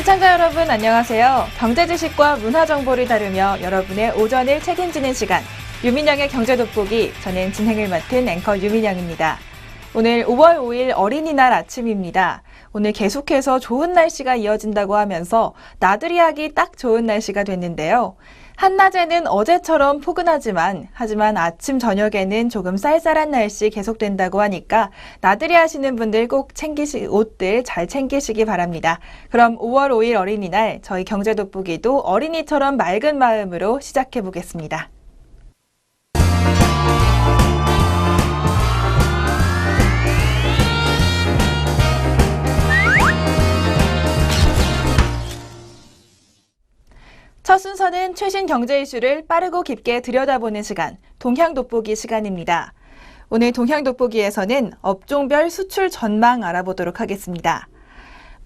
시청자 여러분 안녕하세요. 경제 지식과 문화 정보를 다루며 여러분의 오전을 책임지는 시간 유민영의 경제 돋보기, 저는 진행을 맡은 앵커 유민영입니다. 오늘 5월 5일 어린이날 아침입니다. 오늘 계속해서 좋은 날씨가 이어진다고 하면서 나들이 하기 딱 좋은 날씨가 됐는데요. 한낮에는 어제처럼 포근하지만 아침 저녁에는 조금 쌀쌀한 날씨 계속된다고 하니까 나들이 하시는 분들 꼭 옷들 잘 챙기시기 바랍니다. 그럼 5월 5일 어린이날 저희 경제 돋보기도 어린이처럼 맑은 마음으로 시작해 보겠습니다. 첫 순서는 최신 경제 이슈를 빠르고 깊게 들여다보는 시간, 동향 돋보기 시간입니다. 오늘 동향 돋보기에서는 업종별 수출 전망 알아보도록 하겠습니다.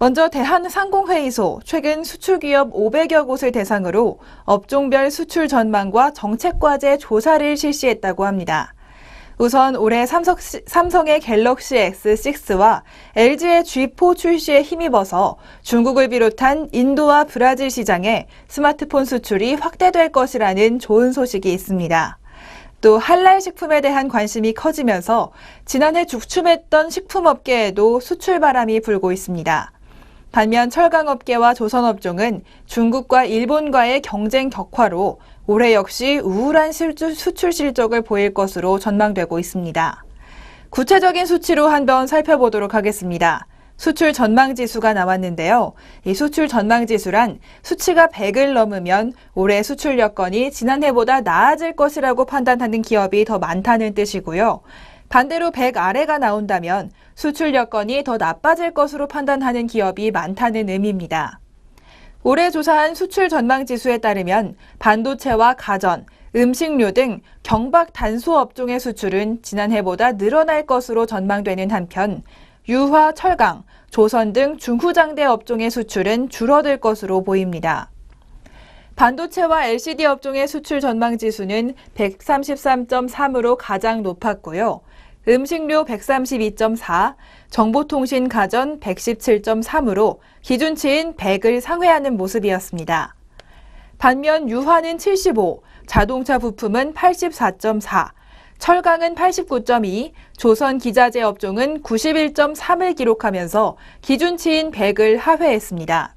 먼저 대한상공회의소, 최근 수출기업 500여 곳을 대상으로 업종별 수출 전망과 정책과제 조사를 실시했다고 합니다. 우선 올해 삼성의 갤럭시 S6와 LG의 G4 출시에 힘입어서 중국을 비롯한 인도와 브라질 시장에 스마트폰 수출이 확대될 것이라는 좋은 소식이 있습니다. 또 할랄 식품에 대한 관심이 커지면서 지난해 주춤했던 식품업계에도 수출 바람이 불고 있습니다. 반면 철강업계와 조선업종은 중국과 일본과의 경쟁 격화로 올해 역시 우울한 수출 실적을 보일 것으로 전망되고 있습니다. 구체적인 수치로 한번 살펴보도록 하겠습니다. 수출 전망 지수가 나왔는데요. 이 수출 전망 지수란 수치가 100을 넘으면 올해 수출 여건이 지난해보다 나아질 것이라고 판단하는 기업이 더 많다는 뜻이고요. 반대로 100 아래가 나온다면 수출 여건이 더 나빠질 것으로 판단하는 기업이 많다는 의미입니다. 올해 조사한 수출 전망 지수에 따르면 반도체와 가전, 음식료 등 경박 단소 업종의 수출은 지난해보다 늘어날 것으로 전망되는 한편 유화, 철강, 조선 등 중후장대 업종의 수출은 줄어들 것으로 보입니다. 반도체와 LCD 업종의 수출 전망 지수는 133.3으로 가장 높았고요. 음식료 132.4, 정보통신 가전 117.3으로 기준치인 100을 상회하는 모습이었습니다. 반면 유화는 75, 자동차 부품은 84.4, 철강은 89.2, 조선 기자재 업종은 91.3을 기록하면서 기준치인 100을 하회했습니다.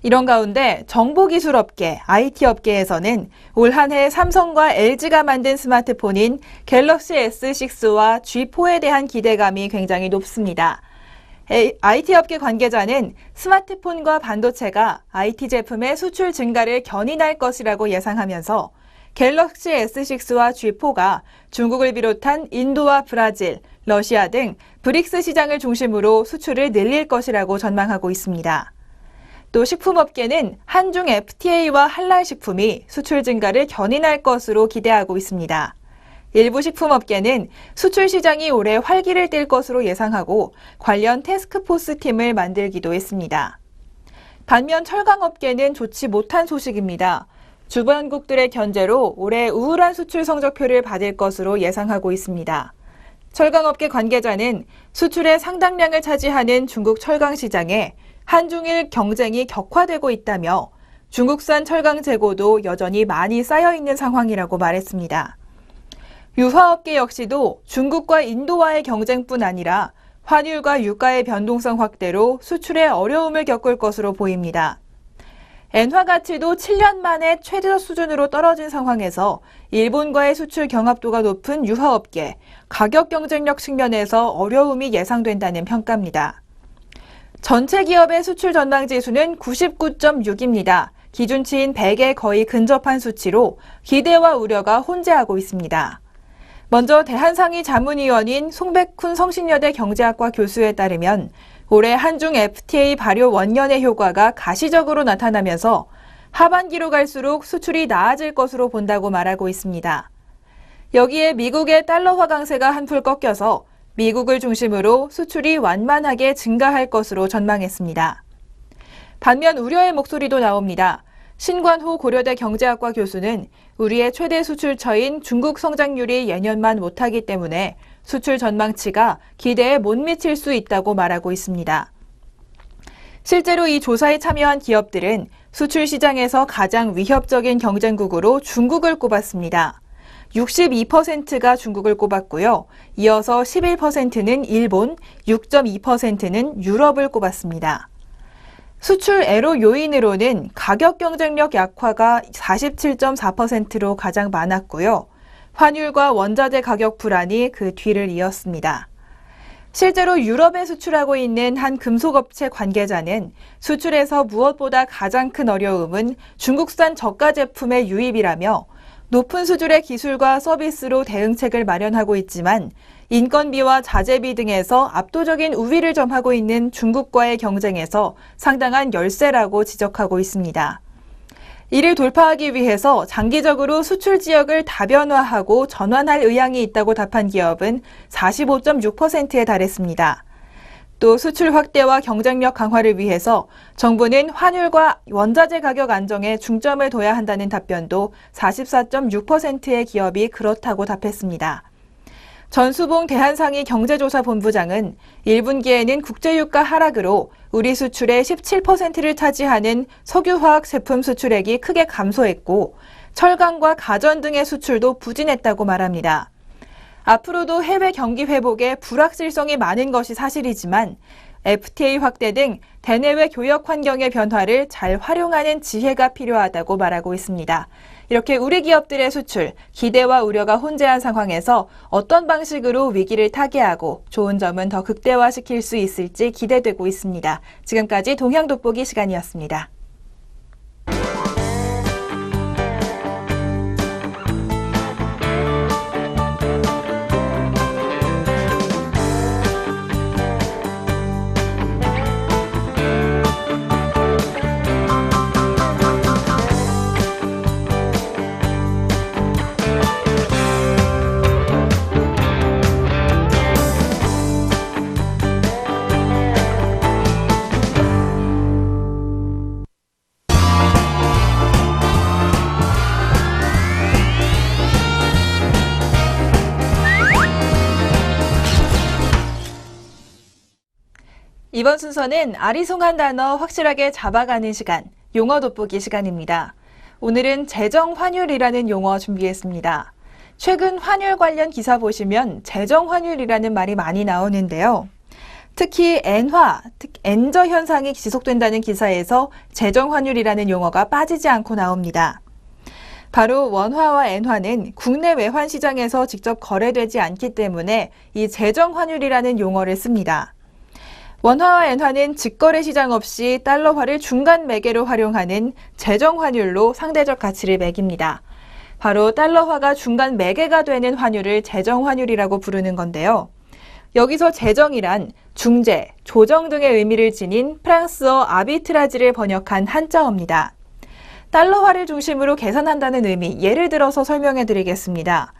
이런 가운데 정보기술업계, IT업계에서는 올 한 해 삼성과 LG가 만든 스마트폰인 갤럭시 S6와 G4에 대한 기대감이 굉장히 높습니다. IT업계 관계자는 스마트폰과 반도체가 IT 제품의 수출 증가를 견인할 것이라고 예상하면서 갤럭시 S6와 G4가 중국을 비롯한 인도와 브라질, 러시아 등 브릭스 시장을 중심으로 수출을 늘릴 것이라고 전망하고 있습니다. 또 식품업계는 한중 FTA와 할랄 식품이 수출 증가를 견인할 것으로 기대하고 있습니다. 일부 식품업계는 수출 시장이 올해 활기를 띨 것으로 예상하고 관련 태스크포스 팀을 만들기도 했습니다. 반면 철강업계는 좋지 못한 소식입니다. 주변국들의 견제로 올해 우울한 수출 성적표를 받을 것으로 예상하고 있습니다. 철강업계 관계자는 수출의 상당량을 차지하는 중국 철강 시장에 한중일 경쟁이 격화되고 있다며 중국산 철강 재고도 여전히 많이 쌓여 있는 상황이라고 말했습니다. 유화업계 역시도 중국과 인도와의 경쟁뿐 아니라 환율과 유가의 변동성 확대로 수출에 어려움을 겪을 것으로 보입니다. 엔화 가치도 7년 만에 최저 수준으로 떨어진 상황에서 일본과의 수출 경합도가 높은 유화업계, 가격 경쟁력 측면에서 어려움이 예상된다는 평가입니다. 전체 기업의 수출 전망 지수는 99.6입니다. 기준치인 100에 거의 근접한 수치로 기대와 우려가 혼재하고 있습니다. 먼저 대한상의 자문위원인 송백훈 성신여대 경제학과 교수에 따르면 올해 한중 FTA 발효 원년의 효과가 가시적으로 나타나면서 하반기로 갈수록 수출이 나아질 것으로 본다고 말하고 있습니다. 여기에 미국의 달러화 강세가 한풀 꺾여서 미국을 중심으로 수출이 완만하게 증가할 것으로 전망했습니다. 반면 우려의 목소리도 나옵니다. 신관호 고려대 경제학과 교수는 우리의 최대 수출처인 중국 성장률이 예년만 못하기 때문에 수출 전망치가 기대에 못 미칠 수 있다고 말하고 있습니다. 실제로 이 조사에 참여한 기업들은 수출 시장에서 가장 위협적인 경쟁국으로 중국을 꼽았습니다. 62%가 중국을 꼽았고요. 이어서 11%는 일본, 6.2%는 유럽을 꼽았습니다. 수출 애로 요인으로는 가격 경쟁력 약화가 47.4%로 가장 많았고요. 환율과 원자재 가격 불안이 그 뒤를 이었습니다. 실제로 유럽에 수출하고 있는 한 금속업체 관계자는 수출에서 무엇보다 가장 큰 어려움은 중국산 저가 제품의 유입이라며 높은 수준의 기술과 서비스로 대응책을 마련하고 있지만 인건비와 자재비 등에서 압도적인 우위를 점하고 있는 중국과의 경쟁에서 상당한 열세라고 지적하고 있습니다. 이를 돌파하기 위해서 장기적으로 수출 지역을 다변화하고 전환할 의향이 있다고 답한 기업은 45.6%에 달했습니다. 또 수출 확대와 경쟁력 강화를 위해서 정부는 환율과 원자재 가격 안정에 중점을 둬야 한다는 답변도 44.6%의 기업이 그렇다고 답했습니다. 전수봉 대한상의 경제조사본부장은 1분기에는 국제유가 하락으로 우리 수출의 17%를 차지하는 석유화학 제품 수출액이 크게 감소했고 철강과 가전 등의 수출도 부진했다고 말합니다. 앞으로도 해외 경기 회복에 불확실성이 많은 것이 사실이지만 FTA 확대 등 대내외 교역 환경의 변화를 잘 활용하는 지혜가 필요하다고 말하고 있습니다. 이렇게 우리 기업들의 수출, 기대와 우려가 혼재한 상황에서 어떤 방식으로 위기를 타개하고 좋은 점은 더 극대화시킬 수 있을지 기대되고 있습니다. 지금까지 동향돋보기 시간이었습니다. 이번 순서는 아리송한 단어 확실하게 잡아가는 시간, 용어 돋보기 시간입니다. 오늘은 재정환율이라는 용어 준비했습니다. 최근 환율 관련 기사 보시면 재정환율이라는 말이 많이 나오는데요. 특히 엔저 현상이 지속된다는 기사에서 재정환율이라는 용어가 빠지지 않고 나옵니다. 바로 원화와 엔화는 국내 외환 시장에서 직접 거래되지 않기 때문에 이 재정환율이라는 용어를 씁니다. 원화와 엔화는 직거래 시장 없이 달러화를 중간 매개로 활용하는 재정환율로 상대적 가치를 매깁니다. 바로 달러화가 중간 매개가 되는 환율을 재정환율이라고 부르는 건데요. 여기서 재정이란 중재, 조정 등의 의미를 지닌 프랑스어 아비트라지를 번역한 한자어입니다. 달러화를 중심으로 계산한다는 의미, 예를 들어서 설명해 드리겠습니다.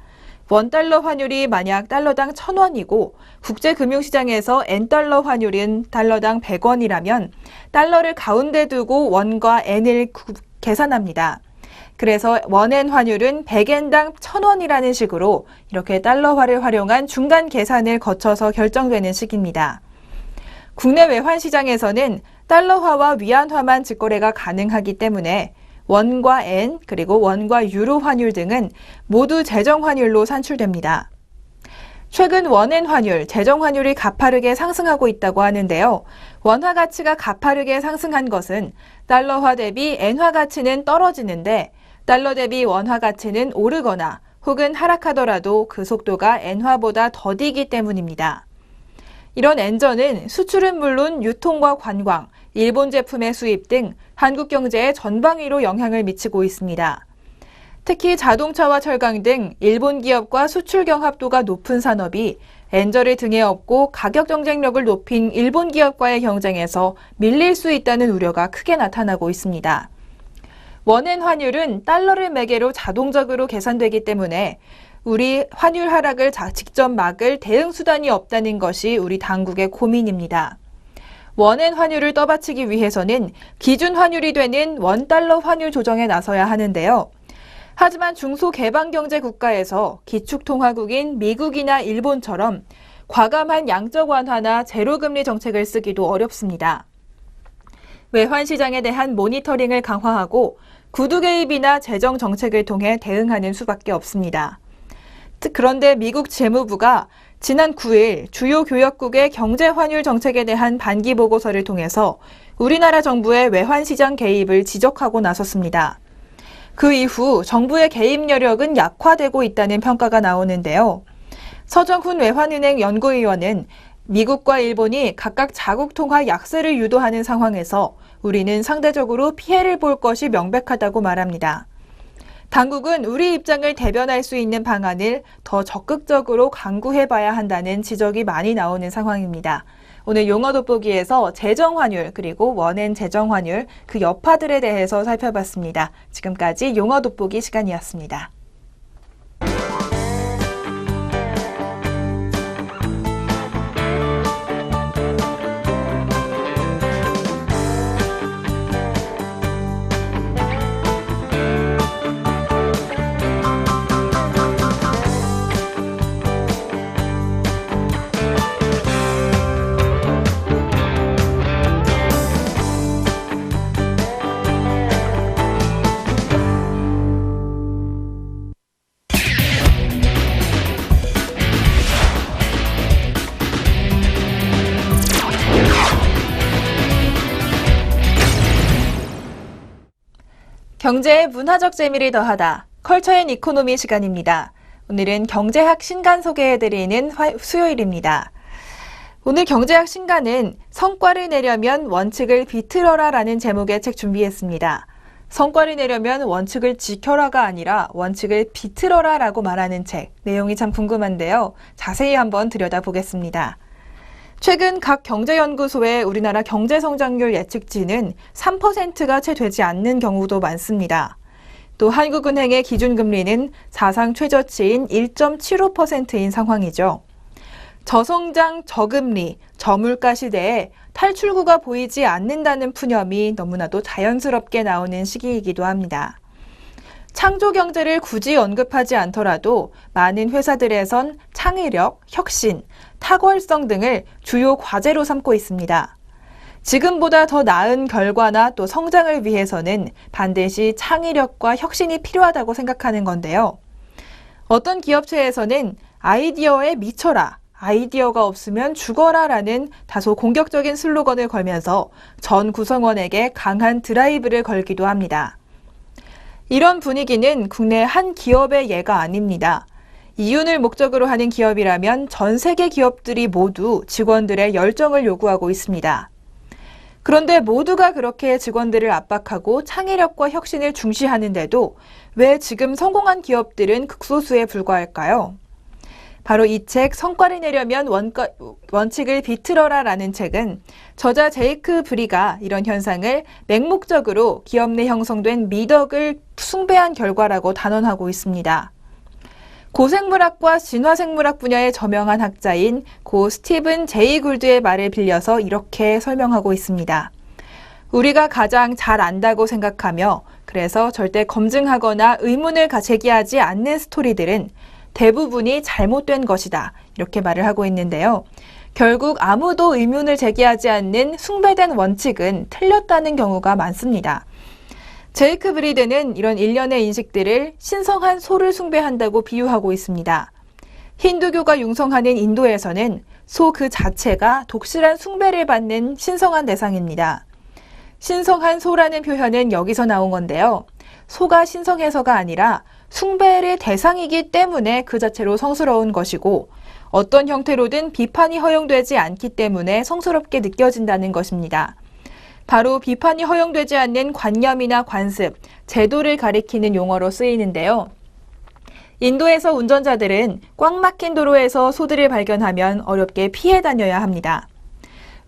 원달러 환율이 만약 달러당 1,000원이고 국제금융시장에서 N달러 환율은 달러당 100원이라면 달러를 가운데 두고 원과 N을 계산합니다. 그래서 원엔 환율은 100엔당 1,000원이라는 식으로 이렇게 달러화를 활용한 중간 계산을 거쳐서 결정되는 식입니다. 국내 외환 시장에서는 달러화와 위안화만 직거래가 가능하기 때문에 원과 엔, 그리고 원과 유로 환율 등은 모두 재정환율로 산출됩니다. 최근 원엔 환율, 재정환율이 가파르게 상승하고 있다고 하는데요. 원화 가치가 가파르게 상승한 것은 달러화 대비 엔화 가치는 떨어지는데 달러 대비 원화 가치는 오르거나 혹은 하락하더라도 그 속도가 엔화보다 더디기 때문입니다. 이런 엔저는 수출은 물론 유통과 관광, 일본 제품의 수입 등 한국 경제에 전방위로 영향을 미치고 있습니다. 특히 자동차와 철강 등 일본 기업과 수출 경합도가 높은 산업이 엔저를 등에 업고 가격 경쟁력을 높인 일본 기업과의 경쟁에서 밀릴 수 있다는 우려가 크게 나타나고 있습니다. 원엔 환율은 달러를 매개로 자동적으로 계산되기 때문에 우리 환율 하락을 직접 막을 대응 수단이 없다는 것이 우리 당국의 고민입니다. 원엔 환율을 떠받치기 위해서는 기준 환율이 되는 원달러 환율 조정에 나서야 하는데요. 하지만 중소개방경제 국가에서 기축통화국인 미국이나 일본처럼 과감한 양적 완화나 제로금리 정책을 쓰기도 어렵습니다. 외환시장에 대한 모니터링을 강화하고 구두 개입이나 재정 정책을 통해 대응하는 수밖에 없습니다. 그런데 미국 재무부가 지난 9일 주요 교역국의 경제 환율 정책에 대한 반기 보고서를 통해서 우리나라 정부의 외환시장 개입을 지적하고 나섰습니다. 그 이후 정부의 개입 여력은 약화되고 있다는 평가가 나오는데요. 서정훈 외환은행 연구위원은 미국과 일본이 각각 자국 통화 약세를 유도하는 상황에서 우리는 상대적으로 피해를 볼 것이 명백하다고 말합니다. 당국은 우리 입장을 대변할 수 있는 방안을 더 적극적으로 강구해봐야 한다는 지적이 많이 나오는 상황입니다. 오늘 용어 돋보기에서 재정환율 그리고 원엔 재정환율 그 여파들에 대해서 살펴봤습니다. 지금까지 용어 돋보기 시간이었습니다. 경제의 문화적 재미를 더하다. 컬처 앤 이코노미 시간입니다. 오늘은 경제학 신간 소개해드리는 수요일입니다. 오늘 경제학 신간은 성과를 내려면 원칙을 비틀어라 라는 제목의 책 준비했습니다. 성과를 내려면 원칙을 지켜라가 아니라 원칙을 비틀어라 라고 말하는 책. 내용이 참 궁금한데요. 자세히 한번 들여다보겠습니다. 최근 각 경제연구소의 우리나라 경제성장률 예측치는 3%가 채 되지 않는 경우도 많습니다. 또 한국은행의 기준금리는 사상 최저치인 1.75%인 상황이죠. 저성장, 저금리, 저물가 시대에 탈출구가 보이지 않는다는 푸념이 너무나도 자연스럽게 나오는 시기이기도 합니다. 창조 경제를 굳이 언급하지 않더라도 많은 회사들에선 창의력, 혁신, 탁월성 등을 주요 과제로 삼고 있습니다. 지금보다 더 나은 결과나 또 성장을 위해서는 반드시 창의력과 혁신이 필요하다고 생각하는 건데요. 어떤 기업체에서는 아이디어에 미쳐라, 아이디어가 없으면 죽어라 라는 다소 공격적인 슬로건을 걸면서 전 구성원에게 강한 드라이브를 걸기도 합니다. 이런 분위기는 국내 한 기업의 예가 아닙니다. 이윤을 목적으로 하는 기업이라면 전 세계 기업들이 모두 직원들의 열정을 요구하고 있습니다. 그런데 모두가 그렇게 직원들을 압박하고 창의력과 혁신을 중시하는데도 왜 지금 성공한 기업들은 극소수에 불과할까요? 바로 이 책 성과를 내려면 원칙을 비틀어라 라는 책은 저자 제이크 브리가 이런 현상을 맹목적으로 기업 내 형성된 미덕을 숭배한 결과라고 단언하고 있습니다. 고생물학과 진화생물학 분야의 저명한 학자인 고 스티븐 제이 굴드의 말을 빌려서 이렇게 설명하고 있습니다. 우리가 가장 잘 안다고 생각하며 그래서 절대 검증하거나 의문을 제기하지 않는 스토리들은 대부분이 잘못된 것이다. 이렇게 말을 하고 있는데요. 결국 아무도 의문을 제기하지 않는 숭배된 원칙은 틀렸다는 경우가 많습니다. 제이크 브리드는 이런 일련의 인식들을 신성한 소를 숭배한다고 비유하고 있습니다. 힌두교가 융성하는 인도에서는 소 그 자체가 독실한 숭배를 받는 신성한 대상입니다. 신성한 소라는 표현은 여기서 나온 건데요. 소가 신성해서가 아니라 숭배의 대상이기 때문에 그 자체로 성스러운 것이고 어떤 형태로든 비판이 허용되지 않기 때문에 성스럽게 느껴진다는 것입니다. 바로 비판이 허용되지 않는 관념이나 관습, 제도를 가리키는 용어로 쓰이는데요. 인도에서 운전자들은 꽉 막힌 도로에서 소들을 발견하면 어렵게 피해 다녀야 합니다.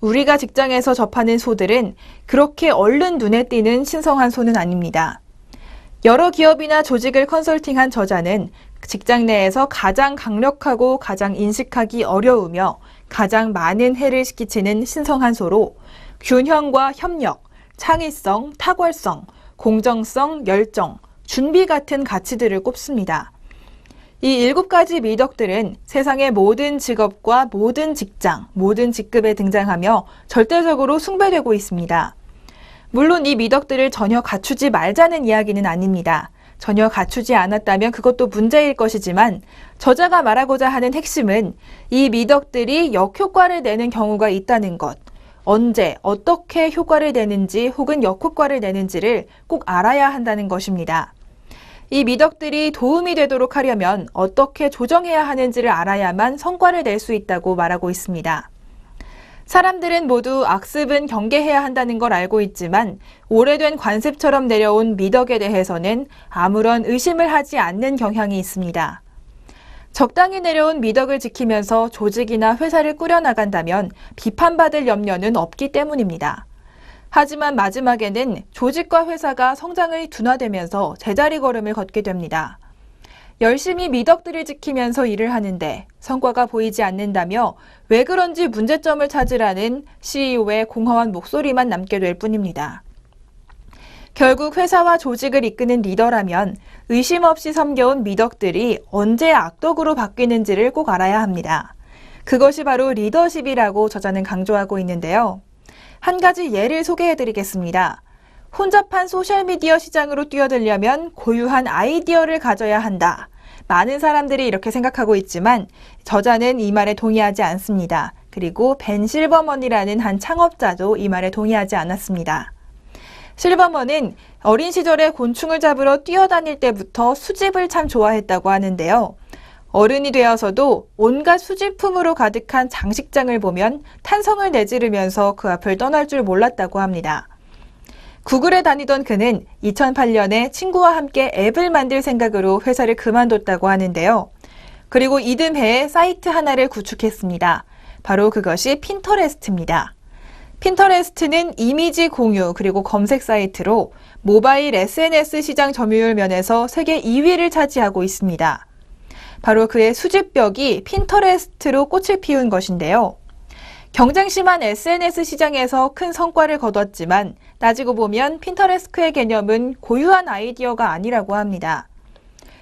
우리가 직장에서 접하는 소들은 그렇게 얼른 눈에 띄는 신성한 소는 아닙니다. 여러 기업이나 조직을 컨설팅한 저자는 직장 내에서 가장 강력하고 가장 인식하기 어려우며 가장 많은 해를 끼치는 신성한 소로 균형과 협력, 창의성, 탁월성, 공정성, 열정, 준비 같은 가치들을 꼽습니다. 이 7가지 미덕들은 세상의 모든 직업과 모든 직장, 모든 직급에 등장하며 절대적으로 숭배되고 있습니다. 물론 이 미덕들을 전혀 갖추지 말자는 이야기는 아닙니다. 전혀 갖추지 않았다면 그것도 문제일 것이지만 저자가 말하고자 하는 핵심은 이 미덕들이 역효과를 내는 경우가 있다는 것, 언제, 어떻게 효과를 내는지 혹은 역효과를 내는지를 꼭 알아야 한다는 것입니다. 이 미덕들이 도움이 되도록 하려면 어떻게 조정해야 하는지를 알아야만 성과를 낼 수 있다고 말하고 있습니다. 사람들은 모두 악습은 경계해야 한다는 걸 알고 있지만 오래된 관습처럼 내려온 미덕에 대해서는 아무런 의심을 하지 않는 경향이 있습니다. 적당히 내려온 미덕을 지키면서 조직이나 회사를 꾸려나간다면 비판받을 염려는 없기 때문입니다. 하지만 마지막에는 조직과 회사가 성장을 둔화되면서 제자리 걸음을 걷게 됩니다. 열심히 미덕들을 지키면서 일을 하는데 성과가 보이지 않는다며 왜 그런지 문제점을 찾으라는 CEO의 공허한 목소리만 남게 될 뿐입니다. 결국 회사와 조직을 이끄는 리더라면 의심 없이 섬겨온 미덕들이 언제 악덕으로 바뀌는지를 꼭 알아야 합니다. 그것이 바로 리더십이라고 저자는 강조하고 있는데요. 한 가지 예를 소개해드리겠습니다. 혼잡한 소셜미디어 시장으로 뛰어들려면 고유한 아이디어를 가져야 한다. 많은 사람들이 이렇게 생각하고 있지만 저자는 이 말에 동의하지 않습니다. 그리고 벤 실버먼이라는 한 창업자도 이 말에 동의하지 않았습니다. 실버먼은 어린 시절에 곤충을 잡으러 뛰어다닐 때부터 수집을 참 좋아했다고 하는데요. 어른이 되어서도 온갖 수집품으로 가득한 장식장을 보면 탄성을 내지르면서 그 앞을 떠날 줄 몰랐다고 합니다. 구글에 다니던 그는 2008년에 친구와 함께 앱을 만들 생각으로 회사를 그만뒀다고 하는데요. 그리고 이듬해에 사이트 하나를 구축했습니다. 바로 그것이 핀터레스트입니다. 핀터레스트는 이미지 공유 그리고 검색 사이트로 모바일 SNS 시장 점유율 면에서 세계 2위를 차지하고 있습니다. 바로 그의 수집벽이 핀터레스트로 꽃을 피운 것인데요. 경쟁 심한 SNS 시장에서 큰 성과를 거뒀지만 따지고 보면 핀터레스트의 개념은 고유한 아이디어가 아니라고 합니다.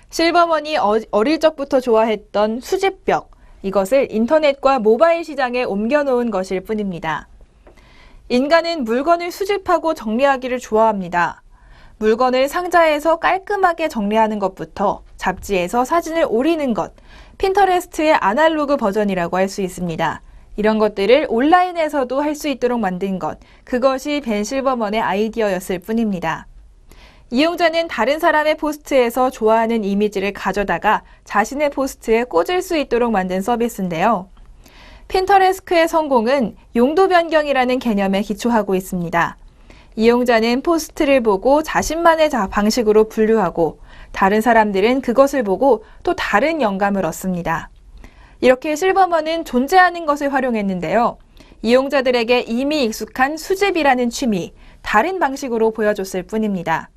실버먼이 어릴 적부터 좋아했던 수집벽, 이것을 인터넷과 모바일 시장에 옮겨놓은 것일 뿐입니다. 인간은 물건을 수집하고 정리하기를 좋아합니다. 물건을 상자에서 깔끔하게 정리하는 것부터 잡지에서 사진을 오리는 것, 핀터레스트의 아날로그 버전이라고 할 수 있습니다. 이런 것들을 온라인에서도 할 수 있도록 만든 것, 그것이 벤 실버먼의 아이디어였을 뿐입니다. 이용자는 다른 사람의 포스트에서 좋아하는 이미지를 가져다가 자신의 포스트에 꽂을 수 있도록 만든 서비스인데요. 핀터레스트의 성공은 용도 변경이라는 개념에 기초하고 있습니다. 이용자는 포스트를 보고 자신만의 방식으로 분류하고 다른 사람들은 그것을 보고 또 다른 영감을 얻습니다. 이렇게 실버먼은 존재하는 것을 활용했는데요. 이용자들에게 이미 익숙한 수집이라는 취미, 다른 방식으로 보여줬을 뿐입니다.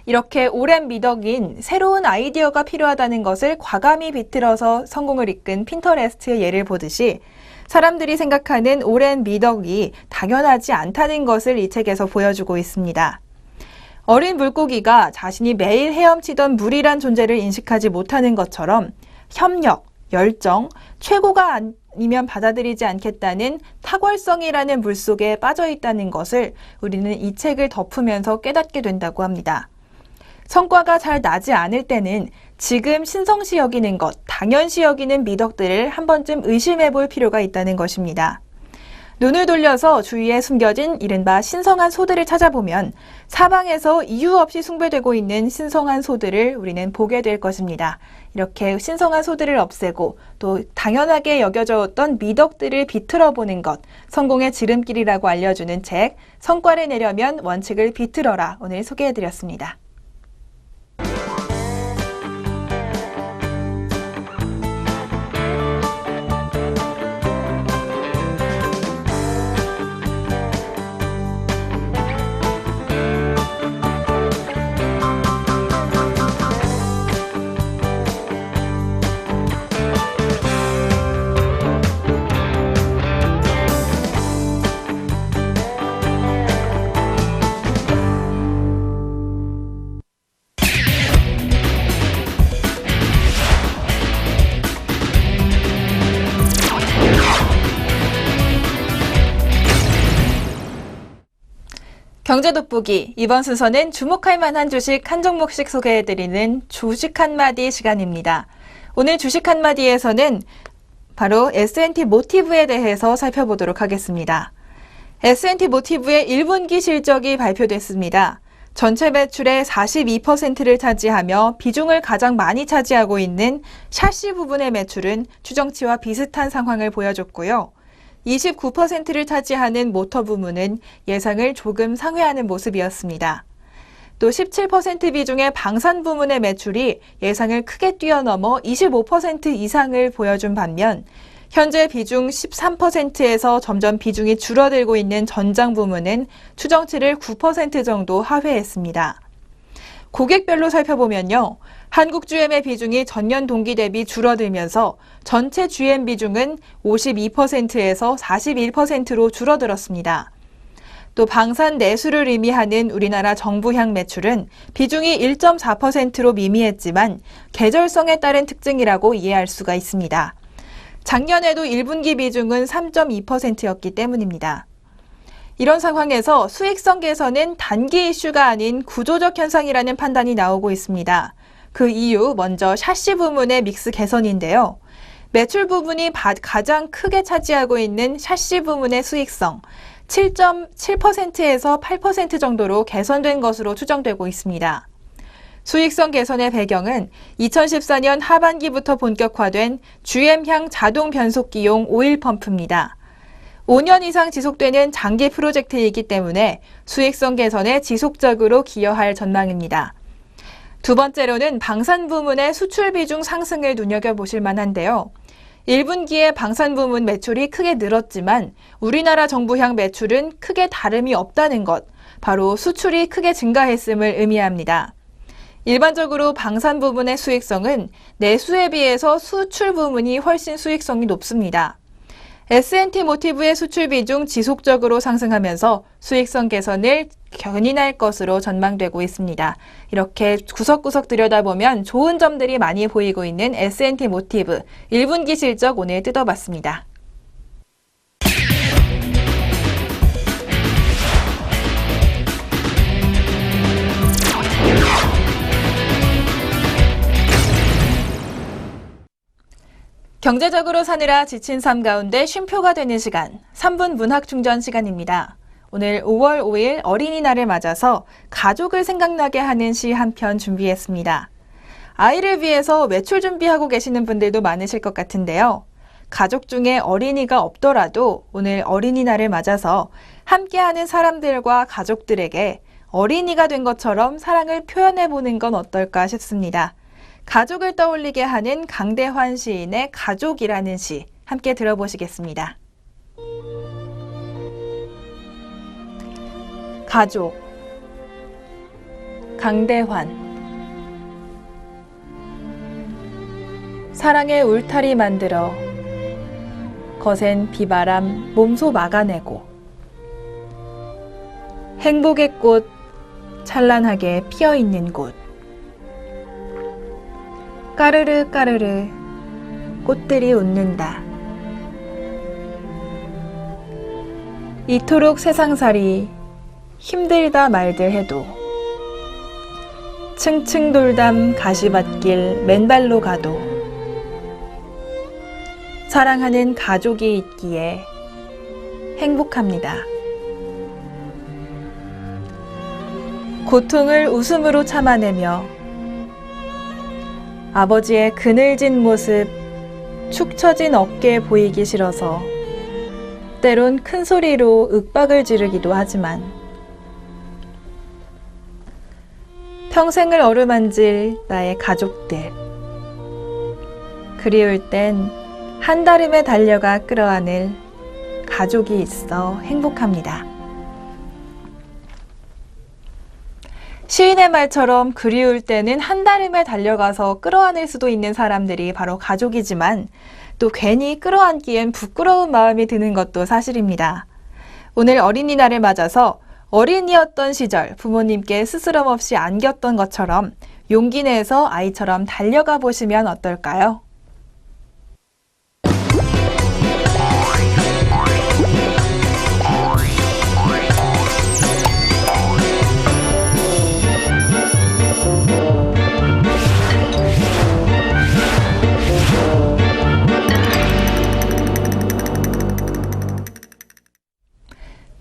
이렇게 오랜 미덕인 새로운 아이디어가 필요하다는 것을 과감히 비틀어서 성공을 이끈 핀터레스트의 예를 보듯이 사람들이 생각하는 오랜 미덕이 당연하지 않다는 것을 이 책에서 보여주고 있습니다. 어린 물고기가 자신이 매일 헤엄치던 물이란 존재를 인식하지 못하는 것처럼 협력, 열정, 최고가 아니면 받아들이지 않겠다는 탁월성이라는 물속에 빠져 있다는 것을 우리는 이 책을 덮으면서 깨닫게 된다고 합니다. 성과가 잘 나지 않을 때는 지금 신성시 여기는 것, 당연시 여기는 미덕들을 한 번쯤 의심해 볼 필요가 있다는 것입니다. 눈을 돌려서 주위에 숨겨진 이른바 신성한 소들을 찾아보면 사방에서 이유 없이 숭배되고 있는 신성한 소들을 우리는 보게 될 것입니다. 이렇게 신성한 소들을 없애고 또 당연하게 여겨졌던 미덕들을 비틀어보는 것, 성공의 지름길이라고 알려주는 책, 성과를 내려면 원칙을 비틀어라, 오늘 소개해드렸습니다. 경제 돋보기, 이번 순서는 주목할 만한 주식 한 종목씩 소개해드리는 주식 한마디 시간입니다. 오늘 주식 한마디에서는 바로 S&T 모티브에 대해서 살펴보도록 하겠습니다. S&T 모티브의 1분기 실적이 발표됐습니다. 전체 매출의 42%를 차지하며 비중을 가장 많이 차지하고 있는 샤시 부분의 매출은 추정치와 비슷한 상황을 보여줬고요. 29%를 차지하는 모터 부문은 예상을 조금 상회하는 모습이었습니다. 또 17% 비중의 방산 부문의 매출이 예상을 크게 뛰어넘어 25% 이상을 보여준 반면 현재 비중 13%에서 점점 비중이 줄어들고 있는 전장 부문은 추정치를 9% 정도 하회했습니다. 고객별로 살펴보면요. 한국 GM의 비중이 전년 동기 대비 줄어들면서 전체 GM 비중은 52%에서 41%로 줄어들었습니다. 또 방산 내수를 의미하는 우리나라 정부향 매출은 비중이 1.4%로 미미했지만 계절성에 따른 특징이라고 이해할 수가 있습니다. 작년에도 1분기 비중은 3.2%였기 때문입니다. 이런 상황에서 수익성 개선은 단기 이슈가 아닌 구조적 현상이라는 판단이 나오고 있습니다. 그 이유 먼저 샤시 부문의 믹스 개선인데요. 매출 부분이 가장 크게 차지하고 있는 샤시 부문의 수익성 7.7%에서 8% 정도로 개선된 것으로 추정되고 있습니다. 수익성 개선의 배경은 2014년 하반기부터 본격화된 GM향 자동 변속기용 오일 펌프입니다. 5년 이상 지속되는 장기 프로젝트이기 때문에 수익성 개선에 지속적으로 기여할 전망입니다. 두 번째로는 방산 부문의 수출 비중 상승을 눈여겨보실 만한데요. 1분기에 방산 부문 매출이 크게 늘었지만 우리나라 정부향 매출은 크게 다름이 없다는 것, 바로 수출이 크게 증가했음을 의미합니다. 일반적으로 방산 부문의 수익성은 내수에 비해서 수출 부문이 훨씬 수익성이 높습니다. S&T 모티브의 수출 비중 지속적으로 상승하면서 수익성 개선을 견인할 것으로 전망되고 있습니다. 이렇게 구석구석 들여다보면 좋은 점들이 많이 보이고 있는 S&T 모티브 1분기 실적 오늘 뜯어봤습니다. 경제적으로 사느라 지친 삶 가운데 쉼표가 되는 시간, 3분 문학 충전 시간입니다. 오늘 5월 5일 어린이날을 맞아서 가족을 생각나게 하는 시 한 편 준비했습니다. 아이를 위해서 외출 준비하고 계시는 분들도 많으실 것 같은데요. 가족 중에 어린이가 없더라도 오늘 어린이날을 맞아서 함께하는 사람들과 가족들에게 어린이가 된 것처럼 사랑을 표현해보는 건 어떨까 싶습니다. 가족을 떠올리게 하는 강대환 시인의 가족이라는 시 함께 들어보시겠습니다. 가족 강대환 사랑의 울타리 만들어 거센 비바람 몸소 막아내고 행복의 꽃 찬란하게 피어있는 곳 까르르 까르르 꽃들이 웃는다. 이토록 세상살이 힘들다 말들 해도 층층 돌담 가시밭길 맨발로 가도 사랑하는 가족이 있기에 행복합니다. 고통을 웃음으로 참아내며 아버지의 그늘진 모습, 축 처진 어깨 보이기 싫어서 때론 큰 소리로 윽박을 지르기도 하지만 평생을 어루만질 나의 가족들 그리울 땐 한달음에 달려가 끌어안을 가족이 있어 행복합니다. 시인의 말처럼 그리울 때는 한달음에 달려가서 끌어안을 수도 있는 사람들이 바로 가족이지만 또 괜히 끌어안기엔 부끄러운 마음이 드는 것도 사실입니다. 오늘 어린이날을 맞아서 어린이였던 시절 부모님께 스스럼 없이 안겼던 것처럼 용기 내서 아이처럼 달려가 보시면 어떨까요?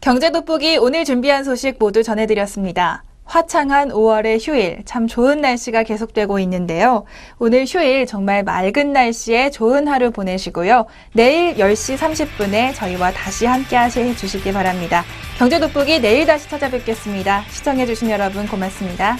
경제 돋보기 오늘 준비한 소식 모두 전해드렸습니다. 화창한 5월의 휴일, 참 좋은 날씨가 계속되고 있는데요. 오늘 휴일 정말 맑은 날씨에 좋은 하루 보내시고요. 내일 10시 30분에 저희와 다시 함께 해주시기 바랍니다. 경제 돋보기 내일 다시 찾아뵙겠습니다. 시청해주신 여러분 고맙습니다.